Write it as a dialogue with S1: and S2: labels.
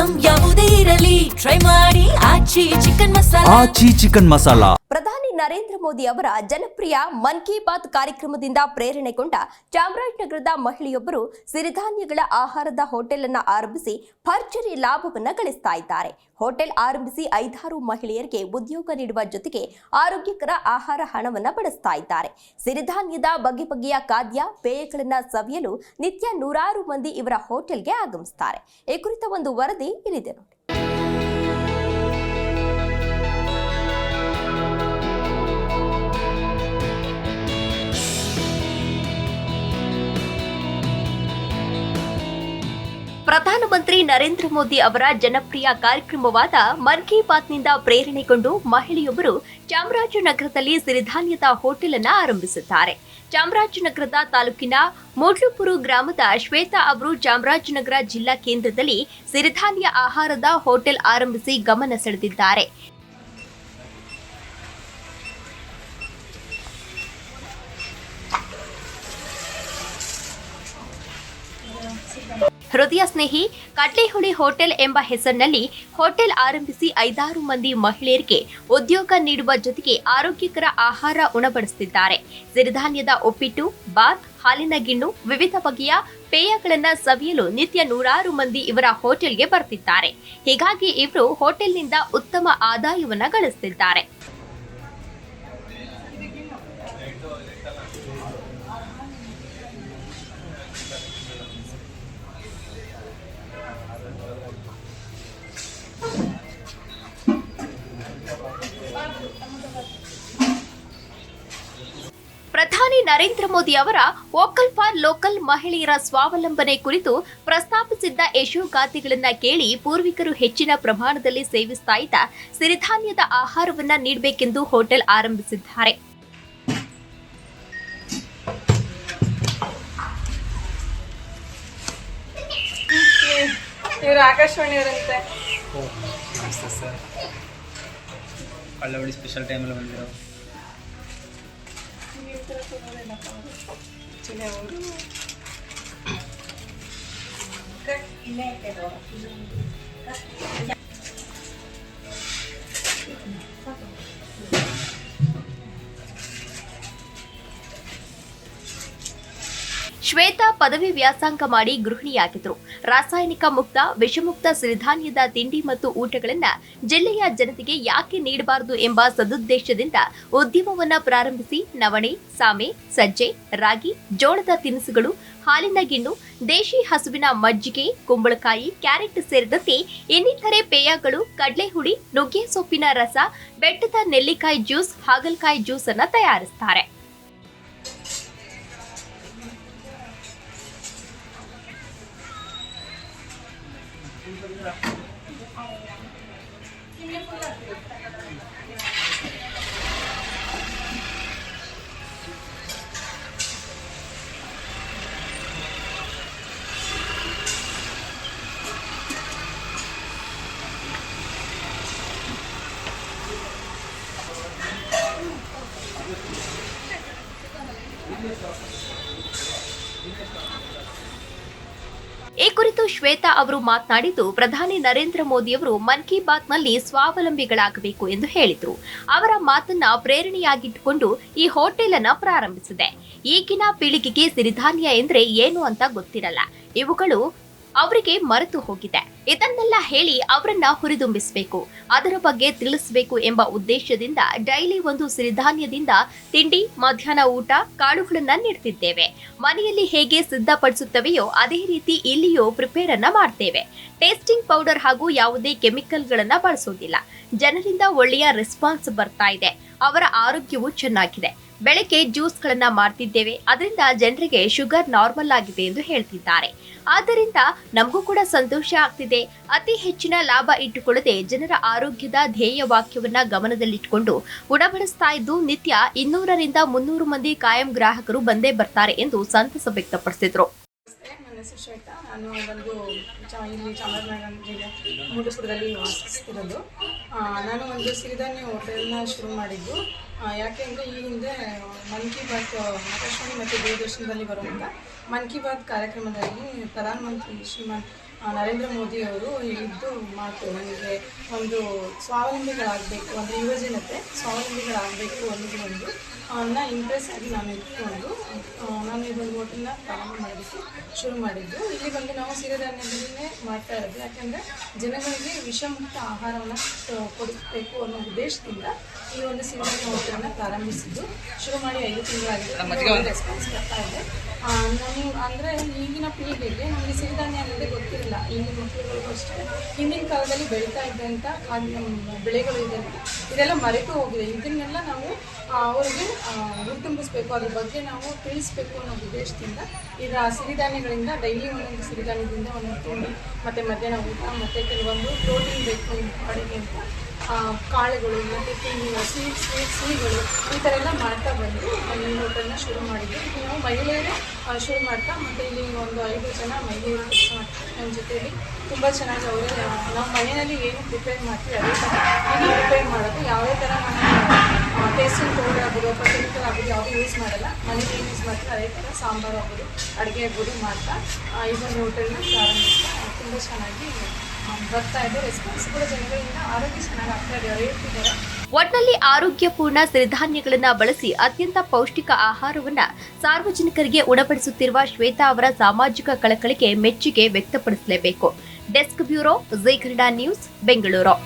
S1: Item ಯಾವುದೇ ಇರಲಿ try ಮಾಡಿ ಆಚಿ ಚಿಕನ್ ಮಸಾಲಾ.
S2: ಪ್ರಧಾನಿ ನರೇಂದ್ರ ಮೋದಿ ಅವರ ಜನಪ್ರಿಯ ಮನ್ ಕಿ ಬಾತ್ ಕಾರ್ಯಕ್ರಮದಿಂದ ಪ್ರೇರಣೆಗೊಂಡ ಚಾಮರಾಜನಗರದ ಮಹಿಳೆಯೊಬ್ಬರು ಸಿರಿಧಾನ್ಯಗಳ ಆಹಾರದ ಹೋಟೆಲ್ ಅನ್ನು ಆರಂಭಿಸಿ ಭರ್ಜರಿ ಲಾಭವನ್ನು ಗಳಿಸ್ತಾ ಇದ್ದಾರೆ. ಹೋಟೆಲ್ ಆರಂಭಿಸಿ 5-6 ಮಹಿಳೆಯರಿಗೆ ಉದ್ಯೋಗ ನೀಡುವ ಜೊತೆಗೆ ಆರೋಗ್ಯಕರ ಆಹಾರ ಹಣವನ್ನು ಬಡಿಸ್ತಾ ಇದ್ದಾರೆ. ಸಿರಿಧಾನ್ಯದ ಬಗೆ ಬಗೆಯ ಖಾದ್ಯ ಪೇಯಗಳನ್ನು ಸವಿಯಲು ನಿತ್ಯ 100 ಮಂದಿ ಇವರ ಹೋಟೆಲ್ಗೆ ಆಗಮಿಸುತ್ತಾರೆ. ಈ ಕುರಿತ ಒಂದು ವರದಿ ಇಲ್ಲಿದೆ ನೋಡಿ. ಪ್ರಧಾನಮಂತ್ರಿ ನರೇಂದ್ರ ಮೋದಿ ಅವರ ಜನಪ್ರಿಯ ಕಾರ್ಯಕ್ರಮವಾದ ಮನ್ ಕಿ ಬಾತ್ನಿಂದ ಪ್ರೇರಣೆಗೊಂಡು ಮಹಿಳೆಯೊಬ್ಬರು ಚಾಮರಾಜನಗರದಲ್ಲಿ ಸಿರಿಧಾನ್ಯದ ಹೋಟೆಲ್ ಅನ್ನು ಆರಂಭಿಸಿದ್ದಾರೆ. ಚಾಮರಾಜನಗರದ ತಾಲೂಕಿನ ಮೂಡ್ಲುಪುರು ಗ್ರಾಮದ ಶ್ವೇತಾ ಅವರು ಚಾಮರಾಜನಗರ ಜಿಲ್ಲಾ ಕೇಂದ್ರದಲ್ಲಿ ಸಿರಿಧಾನ್ಯ ಆಹಾರದ ಹೋಟೆಲ್ ಆರಂಭಿಸಿ ಗಮನ ಸೆಳೆದಿದ್ದಾರೆ. ಹೃದಯ ಸ್ನೇಹಿ ಕಡ್ಲೆಹುಳಿ ಹೋಟೆಲ್ ಎಂಬ ಹೆಸರಿನಲ್ಲಿ ಹೋಟೆಲ್ ಆರಂಭಿಸಿ 5-6 ಮಂದಿ ಮಹಿಳೆಯರಿಗೆ ಉದ್ಯೋಗ ನೀಡುವ ಜೊತೆಗೆ ಆರೋಗ್ಯಕರ ಆಹಾರ ಉಣಬಡಿಸುತ್ತಿದ್ದಾರೆ. ಸಿರಿಧಾನ್ಯದ ಉಪ್ಪಿಟ್ಟು, ಬಾತ್, ಹಾಲಿನ ಗಿಣ್ಣು, ವಿವಿಧ ಬಗೆಯ ಪೇಯಗಳನ್ನು ಸವಿಯಲು ನಿತ್ಯ 100 ಮಂದಿ ಇವರ ಹೋಟೆಲ್ಗೆ ಬರ್ತಿದ್ದಾರೆ. ಹೀಗಾಗಿ ಇವರು ಹೋಟೆಲ್ನಿಂದ ಉತ್ತಮ ಆದಾಯವನ್ನು ಗಳಿಸುತ್ತಿದ್ದಾರೆ. ಪ್ರಧಾನಿ ನರೇಂದ್ರ ಮೋದಿ ಅವರ ವೋಕಲ್ ಫಾರ್ ಲೋಕಲ್ ಮಹಿಳೆಯರ ಸ್ವಾವಲಂಬನೆ ಕುರಿತು ಪ್ರಸ್ತಾಪಿಸಿದ್ದ ಯಶೋಗಾಥೆಗಳನ್ನು ಕೇಳಿ ಪೂರ್ವಿಕರು ಹೆಚ್ಚಿನ ಪ್ರಮಾಣದಲ್ಲಿ ಸೇವಿಸ್ತಾ ಇದ್ದ ಸಿರಿಧಾನ್ಯದ ಆಹಾರವನ್ನ ನೀಡಬೇಕೆಂದು ಹೋಟೆಲ್ ಆರಂಭಿಸಿದ್ದಾರೆ.
S3: ಆಕಾಶವಾಣಿಯವರಂತೆ
S4: ಕಳ್ಳವಳ್ಳಿ ಸ್ಪೆಷಲ್ ಟೈಮಲ್ಲಿ ಬಂದಿರೋ
S2: ಶ್ವೇತಾ ಪದವಿ ವ್ಯಾಸಂಗ ಮಾಡಿ ಗೃಹಿಣಿಯಾಗಿದ್ರು. ರಾಸಾಯನಿಕ ಮುಕ್ತ, ವಿಷಮುಕ್ತ ಸಿರಿಧಾನ್ಯದ ತಿಂಡಿ ಮತ್ತು ಊಟಗಳನ್ನು ಜಿಲ್ಲೆಯ ಜನತೆಗೆ ಯಾಕೆ ನೀಡಬಾರದು ಎಂಬ ಸದುದ್ದೇಶದಿಂದ ಉದ್ಯಮವನ್ನ ಪ್ರಾರಂಭಿಸಿ ನವಣೆ, ಸಾಮೆ, ಸಜ್ಜೆ, ರಾಗಿ, ಜೋಳದ ತಿನಿಸುಗಳು, ಹಾಲಿನ ಗಿಣ್ಣು, ದೇಶಿ ಹಸುವಿನ ಮಜ್ಜಿಗೆ, ಕುಂಬಳಕಾಯಿ, ಕ್ಯಾರೆಟ್ ಸೇರಿದಂತೆ ಇನ್ನಿತರೆ ಪೇಯಗಳು, ಕಡ್ಲೆಹುಳಿ, ನುಗ್ಗೆ ಸೊಪ್ಪಿನ ರಸ, ಬೆಟ್ಟದ ನೆಲ್ಲಿಕಾಯಿ ಜ್ಯೂಸ್, ಹಾಗಲಕಾಯಿ ಜ್ಯೂಸ್ ಅನ್ನು ತಯಾರಿಸುತ್ತಾರೆ. ಈ ಕುರಿತು ಶ್ವೇತಾ ಅವರು ಮಾತನಾಡಿದ್ದು, ಪ್ರಧಾನಿ ನರೇಂದ್ರ ಮೋದಿಯವರು ಮನ್ ಕಿ ಬಾತ್ನಲ್ಲಿ ಸ್ವಾವಲಂಬಿಗಳಾಗಬೇಕು ಎಂದು ಹೇಳಿದರು. ಅವರ ಮಾತನ್ನ ಪ್ರೇರಣೆಯಾಗಿಟ್ಟುಕೊಂಡು ಈ ಹೋಟೆಲ್ ಅನ್ನ ಪ್ರಾರಂಭಿಸಿದೆ. ಈಗಿನ ಪೀಳಿಗೆಗೆ ಸಿರಿಧಾನ್ಯ ಎಂದ್ರೆ ಏನು ಅಂತ ಗೊತ್ತಿರಲ್ಲ. ಇವುಗಳು ಅವರಿಗೆ ಮರೆತು ಹೋಗಿದೆ. ಇದನ್ನೆಲ್ಲ ಹೇಳಿ ಅವರನ್ನ ಹುರಿದುಂಬಿಸಬೇಕು, ಅದರ ಬಗ್ಗೆ ತಿಳಿಸಬೇಕು ಎಂಬ ಉದ್ದೇಶದಿಂದ ಡೈಲಿ ಒಂದು ಸಿರಿಧಾನ್ಯದಿಂದ ತಿಂಡಿ, ಮಧ್ಯಾಹ್ನ ಊಟ, ಕಾಳುಗಳನ್ನ ನೀಡ್ತಿದ್ದೇವೆ. ಮನೆಯಲ್ಲಿ ಹೇಗೆ ಸಿದ್ಧಪಡಿಸುತ್ತವೆಯೋ ಅದೇ ರೀತಿ ಇಲ್ಲಿಯೂ ಪ್ರಿಪೇರ್ ಅನ್ನ ಮಾಡ್ತೇವೆ. ಟೇಸ್ಟಿಂಗ್ ಪೌಡರ್ ಹಾಗೂ ಯಾವುದೇ ಕೆಮಿಕಲ್ಗಳನ್ನ ಬಳಸೋದಿಲ್ಲ. ಜನರಿಂದ ಒಳ್ಳೆಯ ರೆಸ್ಪಾನ್ಸ್ ಬರ್ತಾ ಇದೆ. ಅವರ ಆರೋಗ್ಯವು ಚೆನ್ನಾಗಿದೆ. ಬೆಳಗ್ಗೆ ಜ್ಯೂಸ್ಗಳನ್ನ ಮಾಡ್ತಿದ್ದೇವೆ. ಅದರಿಂದ ಜನರಿಗೆ ಶುಗರ್ ನಾರ್ಮಲ್ ಆಗಿದೆ ಎಂದು ಹೇಳ್ತಿದ್ದಾರೆ. ಆದ್ದರಿಂದ ನಮಗೂ ಕೂಡ ಸಂತೋಷ ಆಗ್ತಿದೆ. ಅತಿ ಹೆಚ್ಚಿನ ಲಾಭ ಇಟ್ಟುಕೊಳ್ಳದೆ ಜನರ ಆರೋಗ್ಯದ ಧ್ಯೇಯ ವಾಕ್ಯವನ್ನ ಗಮನದಲ್ಲಿಟ್ಟುಕೊಂಡು ಉಣಬಡಿಸ್ತಾ ಇದ್ದು ನಿತ್ಯ 200ರಿಂದ 300 ಮಂದಿ ಕಾಯಂ ಗ್ರಾಹಕರು ಬಂದೇ ಬರ್ತಾರೆ ಎಂದು ಸಂತಸ ವ್ಯಕ್ತಪಡಿಸಿದರು.
S3: ನನ್ನ ಹೆಸರು ಶ್ವೇತಾ. ನಾನು ಇಲ್ಲಿ ಚಾಮರಾಜನಗರ ಜಿಲ್ಲೆ ಮೂಡುಪುರದಲ್ಲಿ ವಾಸಿಸ್ತಿರೋದು. ನಾನು ಒಂದು ಸಿರಿಧಾನ್ಯ ಹೋಟೆಲ್ನ ಶುರು ಮಾಡಿದ್ದು. ಯಾಕೆಂದರೆ ಈ ಹಿಂದೆ ಮನ್ ಕಿ ಬಾತ್ ಆಕಾಶವಾಣಿ ಮತ್ತು ದೂರದರ್ಶನದಲ್ಲಿ ಬರುವಂಥ ಮನ್ ಕಿ ಬಾತ್ ಕಾರ್ಯಕ್ರಮದಲ್ಲಿ ಪ್ರಧಾನಮಂತ್ರಿ ಶ್ರೀಮಾನ್ ನರೇಂದ್ರ ಮೋದಿ ಅವರು ಹೇಳಿದ್ದು ಮಾತು ನನಗೆ ಒಂದು ಸ್ವಾವಲಂಬಿಗಳಾಗಬೇಕು, ಅಂದರೆ ಯುವಜನತೆ ಸ್ವಾವಲಂಬಿಗಳಾಗಬೇಕು ಅನ್ನೋದು ಒಂದು ಇಂಪ್ರೆಸ್ ಆಗಿ ನಾನು ಇಟ್ಕೊಂಡು ನಾನು ಇದೊಂದು ಹೋಟೆಲ್ನ ಪ್ರಾರಂಭ ಮಾಡೋದಕ್ಕೆ ಶುರು ಮಾಡಿದ್ದು. ಇಲ್ಲಿ ಬಂದು ನಾವು ಸಿರಿಧಾನ್ಯಗಳನ್ನೇ ಮಾಡ್ತಾ ಇರೋದು, ಯಾಕೆಂದರೆ ಜನಗಳಿಗೆ ವಿಷಮುಕ್ತ ಆಹಾರವನ್ನು ಕೊಡಿಸಬೇಕು ಅನ್ನೋ ಉದ್ದೇಶದಿಂದ ಈ ಒಂದು ಸಿರಿಧಾನ್ಯ ಹೋಟೆಲನ್ನು ಪ್ರಾರಂಭಿಸಿದ್ದು. ಶುರು ಮಾಡಿ 5 ತಿಂಗಳಾಗಿದೆ, ರೆಸ್ಪಾನ್ಸ್ ಬರ್ತಾ ಇದೆ. ನಾನು ಅಂದರೆ ಈಗಿನ ಪೀಳಿಗೆಗೆ ನಮಗೆ ಸಿರಿಧಾನ್ಯ ಅನ್ನೋದೇ ಗೊತ್ತಿರಲಿಲ್ಲ. ಈಗಿನ ಮಕ್ಕಳುಗಳಿಗೂ ಅಷ್ಟೇ ಹಿಂದಿನ ಕಾಲದಲ್ಲಿ ಬೆಳೀತಾ ಇದ್ದಂಥ ಬೆಳೆಗಳು ಇದೆಲ್ಲ ಮರೆತು ಹೋಗಿದೆ. ಇದನ್ನೆಲ್ಲ ನಾವು ಅವರಿಗೆ ಗುರುತಿಂಬಿಸ್ಬೇಕು, ಅದ್ರ ಬಗ್ಗೆ ನಾವು ತಿಳಿಸ್ಬೇಕು ಅನ್ನೋ ಉದ್ದೇಶದಿಂದ ಈಗ ಸಿರಿಧಾನ್ಯಗಳಿಂದ ಡೈಲಿ ಒಂದೊಂದು ಸಿರಿಧಾನ್ಯದಿಂದ ಒಂದೊಂದು ತಿಂಡಿ ಮತ್ತು ಮಧ್ಯಾಹ್ನ ಊಟ ಮತ್ತು ಕೆಲವೊಂದು ಪ್ರೋಟೀನ್ ಬೇಕು ಅಡುಗೆ ಅಂತ ಕಾಳುಗಳು ಮತ್ತು ತಿಂಡಿಗಳು ಸಿಹಿಗಳು ಈ ಥರ ಎಲ್ಲ ಮಾಡ್ತಾ ಬಂದು ಈ ಹೋಟೆಲ್ನ ಶುರು ಮಾಡಿದ್ವಿ. ಇದು ನಾವು ಮಹಿಳೆಯರೇ ಶುರು ಮಾಡ್ತಾ ಮತ್ತು ಇಲ್ಲಿ ಒಂದು 5 ಜನ ಮಹಿಳೆಯರು ಕೆಲಸ ಮಾಡ್ತಾರೆ ನನ್ನ ಜೊತೆಯಲ್ಲಿ. ತುಂಬ ಚೆನ್ನಾಗಿ ಅವರೇ ನಾವು ಮನೆಯಲ್ಲಿ ಏನು ಪ್ರಿಪೇರ್ ಮಾಡ್ತೀವಿ ಅದೇ ಥರ ಇಲ್ಲಿ ಪ್ರಿಪೇರ್ ಮಾಡೋದು. ಯಾವುದೇ ಥರ ನಾವು ಟೇಸ್ಟಿಂಗ್ ಪೌಡರ್ ಆಗ್ಬೋದು ಅಥವಾ ಕೆಮಿಕಲ್ ಆಗ್ಬೋದು ಯಾವುದು ಯೂಸ್ ಮಾಡಲ್ಲ. ಮನೇಲಿ ಏನು ಯೂಸ್ ಮಾಡ್ತೀವಿ ಅದೇ ಥರ ಸಾಂಬಾರು ಆಗ್ಬೋದು ಅಡುಗೆ ಆಗ್ಬೋದು ಮಾಡ್ತಾ ಇದೊಂದು ಹೋಟೆಲ್ನ ಪ್ರಾರಂಭಿಸ್ತಾ ತುಂಬ ಚೆನ್ನಾಗಿ ಬರ್ತಾ ಇದೆ. ರೆಸ್ಪಾನ್ಸ್ ಕೂಡ ಜನಗಳಿಂದ ಆರೋಗ್ಯ ಚೆನ್ನಾಗಿ ಆಗ್ತಾ ಇದೆ, ಹೇಳ್ತಿದ್ದಾರೆ.
S2: ಒಟ್ನಲ್ಲಿ ಆರೋಗ್ಯಪೂರ್ಣ ಸಿರಿಧಾನ್ಯಗಳನ್ನ ಬಳಸಿ ಅತ್ಯಂತ ಪೌಷ್ಟಿಕ ಆಹಾರವನ್ನ ಸಾರ್ವಜನಿಕರಿಗೆ ಉಣಬಡಿಸುತ್ತಿರುವ ಶ್ವೇತಾ ಅವರ ಸಾಮಾಜಿಕ ಕಳಕಳಿಗೆ ಮೆಚ್ಚುಗೆ ವ್ಯಕ್ತಪಡಿಸಲೇಬೇಕು. Desk bureau, Zee Kannada news, Bengaluru.